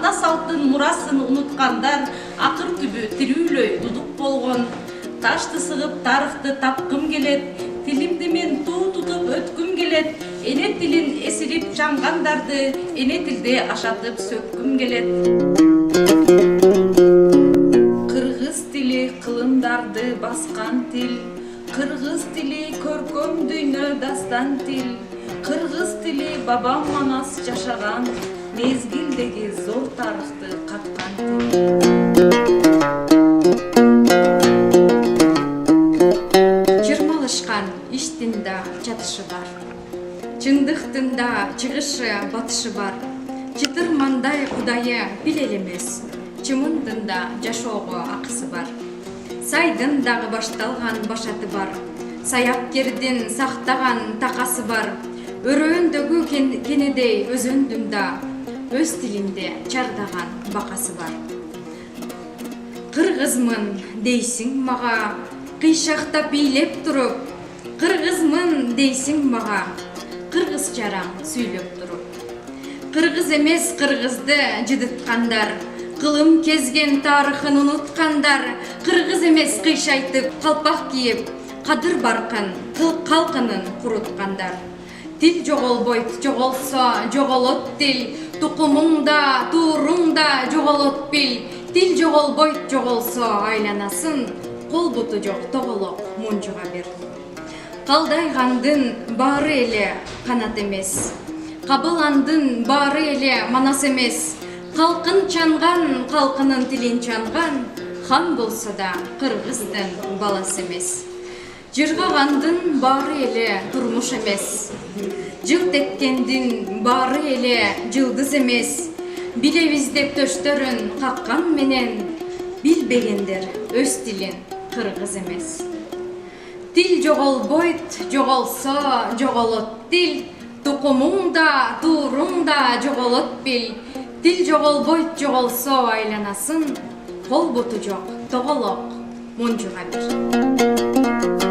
ата салттын мурасын унуткандар, акыр түбү тирүүлөй дудук болгон. Ташты сыгып тарыхты тапкым келет, тилимди мен туу тутуп өткүм келет. Эне тилин эсирип жангандарды, эне тилде ашатып сөккүм келет. Кыргыз тили кылымдарды баскан тил, кыргыз тили көркөм дүйнө дастан тил, кыргыз тили бабам манас жашаган, мезгилдеги зор тарыхты каткан тил. Жырмалышкан иштин да жатышы бар, чындыктын да чыгышы батышы бар. Чытырмандай кудайы билел эмес, чымындын да жашоого акысы бар. Сайдын дагы башталган башаты бар, саяпкердин сактаган такасы бар. Өрөөндөгү кенедей өзөндүм да, өз тилинде чардаган бакасы бар. Кыргызмын дейсиң мага, кыйшактап бийлеп туруп, кыргызмын дейсиң мага, кыргызчараң сүйлөп туруп. Кыргыз эмес кыргызды жыдыткандар, кылым кезген тарыхын унуткандар, кыргыз эмес кыйшайтып калпак кийип, кадыр баркын калкынын куруткандар. Тил жоголбойт, жоголсо жоголот тил, тукумуңда, тууруңда жоголот бил. Тил жоголбойт, жоголсо айланасын, кол буту жок тоголок мунжуга бер. Калдайгандын баары эле канат эмес, кабыландын баары эле манас эмес. Калкын чанган, калкынын тилин чанган, хан болсо да кыргыздын баласы эмес. Жыргагандын баары эле турмуш эмес, жылт эткендин баары эле жылдыз эмес. Билебиз деп төштөрүн каккан менен, билбегендер өз тилин кыргыз эмес. Тил жоголбойт, жоголсо жоголот тил, тукумуңда, тууруңда жоголот бил. Тил жоголбойт, жоголсо айланасын, кол буту жок тоголок мунжуга бер.